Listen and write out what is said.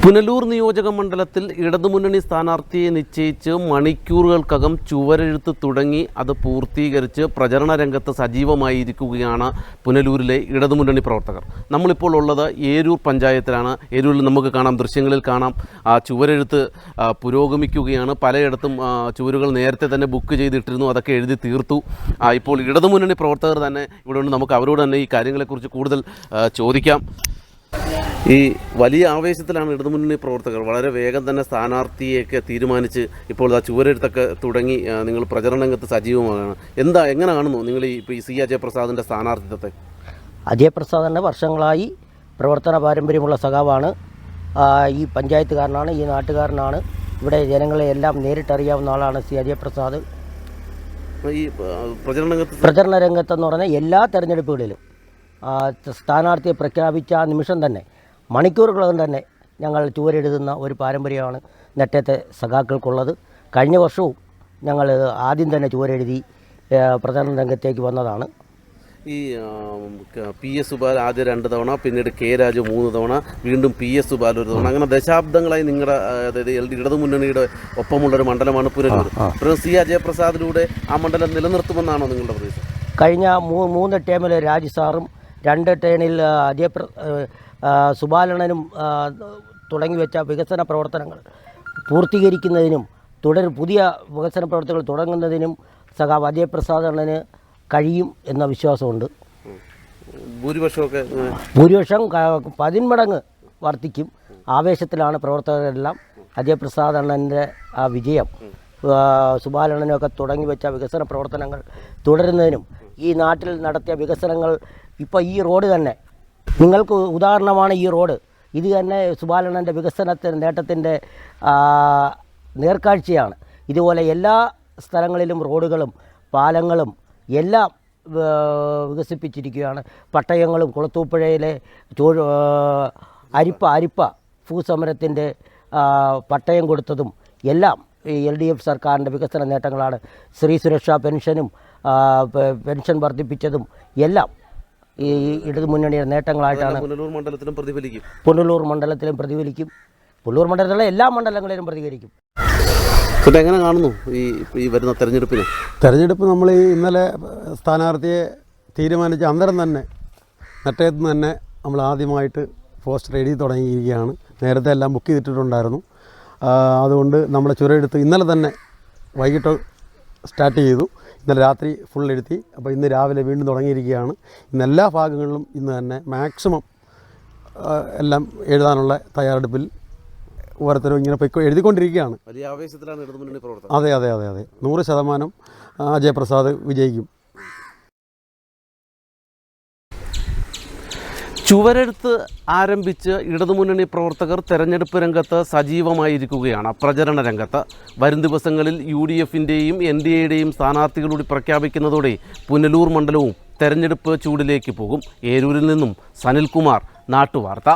പുനലൂർ നിയോജക മണ്ഡലത്തിൽ ഇടതുമുന്നണി സ്ഥാനാർത്ഥിയെ നിശ്ചയിച്ച് മണിക്കൂറുകൾക്കകം ചുവരെഴുത്ത് തുടങ്ങി അത് പൂർത്തീകരിച്ച് പ്രചരണ രംഗത്ത് സജീവമായിരിക്കുകയാണ് പുനലൂരിലെ ഇടതുമുന്നണി പ്രവർത്തകർ. നമ്മളിപ്പോൾ ഉള്ളത് ഏരൂർ പഞ്ചായത്തിലാണ്. ഏരൂരിൽ നമുക്ക് കാണാം, ദൃശ്യങ്ങളിൽ കാണാം, ചുവരെഴുത്ത് പുരോഗമിക്കുകയാണ്. പലയിടത്തും ചുവരുകൾ നേരത്തെ തന്നെ ബുക്ക് ചെയ്തിട്ടിരുന്നു, അതൊക്കെ എഴുതി തീർത്തു. ഇപ്പോൾ ഇടതുമുന്നണി പ്രവർത്തകർ തന്നെ ഇവിടെ ഉണ്ട്. നമുക്ക് അവരോട് തന്നെ ഈ കാര്യങ്ങളെക്കുറിച്ച് കൂടുതൽ ചോദിക്കാം. ഈ വലിയ ആവേശത്തിലാണ് ഇടതുമുന്നണി പ്രവർത്തകർ. വളരെ വേഗം തന്നെ സ്ഥാനാർത്ഥിയൊക്കെ തീരുമാനിച്ച് ഇപ്പോൾ ചുവരെഴുത്തൊക്കെ തുടങ്ങി നിങ്ങൾ പ്രചരണ രംഗത്ത് സജീവമാകാണ്. എങ്ങനെ കാണുന്നു നിങ്ങൾ ഈ സി അജയപ്രസാദിൻ്റെ സ്ഥാനാർത്ഥിത്വത്തെ? അജയപ്രസാദിൻ്റെ വർഷങ്ങളായി പ്രവർത്തന പാരമ്പര്യമുള്ള സഖാവാണ്. ഈ പഞ്ചായത്തുകാരനാണ്, ഈ നാട്ടുകാരനാണ്. ഇവിടെ ജനങ്ങളെ എല്ലാം നേരിട്ടറിയാവുന്ന ആളാണ് സി അജയപ്രസാദ്. ഈ പ്രചരണ രംഗത്തെന്ന് പറഞ്ഞാൽ എല്ലാ തെരഞ്ഞെടുപ്പുകളിലും സ്ഥാനാർത്ഥിയെ പ്രഖ്യാപിച്ച ആ നിമിഷം തന്നെ മണിക്കൂറുകളകം തന്നെ ഞങ്ങൾ ചുവരെഴുതുന്ന ഒരു പാരമ്പര്യമാണ് നെട്ടത്തെ സഖാക്കൾക്കുള്ളത്. കഴിഞ്ഞ വർഷവും ഞങ്ങൾ ആദ്യം തന്നെ ചുവരെഴുതി പ്രചരണ രംഗത്തേക്ക് വന്നതാണ്. ഈ പി എസ് സുബാൽ ആദ്യം 2 തവണ, പിന്നീട് കെ രാജു 3 തവണ, വീണ്ടും പി എസ് സുബാൽ 1 തവണ, അങ്ങനെ ദശാബ്ദങ്ങളായി നിങ്ങളുടെ അതായത് ഇടതുമുന്നണിയുടെ ഒപ്പമുള്ളൊരു മണ്ഡലമാണ് പുനലൂർ. സി അജയപ്രസാദിലൂടെ ആ മണ്ഡലം നിലനിർത്തുമെന്നാണോ നിങ്ങളുടെ പ്രതീക്ഷ? കഴിഞ്ഞ 3 ടേമിൽ രാജു സാറും 2 ടേണിൽ സുബാലണ്ണനും തുടങ്ങി വെച്ച വികസന പ്രവർത്തനങ്ങൾ പൂർത്തീകരിക്കുന്നതിനും പുതിയ വികസന പ്രവർത്തനങ്ങൾ തുടങ്ങുന്നതിനും സഖാവ് അജയപ്രസാദ് അണ്ണന് കഴിയും എന്ന വിശ്വാസമുണ്ട്. ഭൂരിപക്ഷം 10 മടങ്ങ് വർദ്ധിക്കും. ആവേശത്തിലാണ് പ്രവർത്തകരെല്ലാം. അജയപ്രസാദ് അണ്ണൻ്റെ ആ വിജയം സുബാലണ്ണനൊക്കെ തുടങ്ങി വെച്ച വികസന പ്രവർത്തനങ്ങൾ തുടരുന്നതിനും ഈ നാട്ടിൽ നടത്തിയ വികസനങ്ങൾ, ഇപ്പോൾ ഈ റോഡ് തന്നെ നിങ്ങൾക്ക് ഉദാഹരണമാണ്. ഈ റോഡ് ഇത് തന്നെ സുബാലണ്ണൻ്റെ നേട്ടത്തിൻ്റെ നേർക്കാഴ്ചയാണ്. ഇതുപോലെ എല്ലാ സ്ഥലങ്ങളിലും റോഡുകളും പാലങ്ങളും എല്ലാം വികസിപ്പിച്ചിരിക്കുകയാണ്. പട്ടയങ്ങളും കുളത്തൂപ്പുഴയിലെ അരിപ്പ ഭൂസമരത്തിൻ്റെ പട്ടയം കൊടുത്തതും എല്ലാം ഈ LDF സർക്കാരിൻ്റെ വികസന നേട്ടങ്ങളാണ്. സ്ത്രീ സുരക്ഷാ പെൻഷനും പെൻഷൻ വർദ്ധിപ്പിച്ചതും എല്ലാം ഈ ഇടതുമുന്നണിയുടെ നേട്ടങ്ങളായിട്ടാണ് പുനലൂർ മണ്ഡലത്തിലും പ്രതിഫലിക്കും. പുനലൂർ മണ്ഡലത്തിലെ എല്ലാ മണ്ഡലങ്ങളിലും പ്രതികരിക്കും. എങ്ങനെ കാണുന്നു ഈ വരുന്ന തെരഞ്ഞെടുപ്പ്? നമ്മൾ ഇന്നലെ സ്ഥാനാർത്ഥിയെ തീരുമാനിച്ച അന്നേരം തന്നെ നെട്ടയത്ത് തന്നെ നമ്മൾ ആദ്യമായിട്ട് പോസ്റ്റർ എഴുതി തുടങ്ങിയിരിക്കുകയാണ്. നേരത്തെ എല്ലാം ബുക്ക് ചെയ്തിട്ടുണ്ടായിരുന്നു. അതുകൊണ്ട് നമ്മുടെ ചുവരെഴുത്ത് ഇന്നലെ തന്നെ വൈകിട്ട് സ്റ്റാർട്ട് ചെയ്തു. ഇന്നലെ രാത്രി ഫുൾ എഴുതി. അപ്പോൾ ഇന്ന് രാവിലെ വീണ്ടും തുടങ്ങിയിരിക്കുകയാണ്. ഇന്ന് എല്ലാ ഭാഗങ്ങളിലും ഇന്ന് തന്നെ മാക്സിമം എല്ലാം എഴുതാനുള്ള തയ്യാറെടുപ്പിൽ ഓരോരുത്തരും ഇങ്ങനെ എഴുതിക്കൊണ്ടിരിക്കുകയാണ്. വലിയ ആവേശത്തിലാണ് ഇടതുമുന്നണി പ്രവർത്തനം. അതെ 100% അജയപ്രസാദ് വിജയിക്കും. ചുവരെഴുത്ത് ആരംഭിച്ച് ഇടതുമുന്നണി പ്രവർത്തകർ തെരഞ്ഞെടുപ്പ് രംഗത്ത് സജീവമായിരിക്കുകയാണ്. പ്രചരണ രംഗത്ത് വരും ദിവസങ്ങളിൽ UDFൻ്റെയും NDAയുടെയും സ്ഥാനാർത്ഥികളൂടി പ്രഖ്യാപിക്കുന്നതോടെ പുനലൂർ മണ്ഡലവും തെരഞ്ഞെടുപ്പ് ചൂടിലേക്ക് പോകും. ഏരൂരിൽ നിന്നും സനിൽകുമാർ, നാട്ടുവാർത്ത.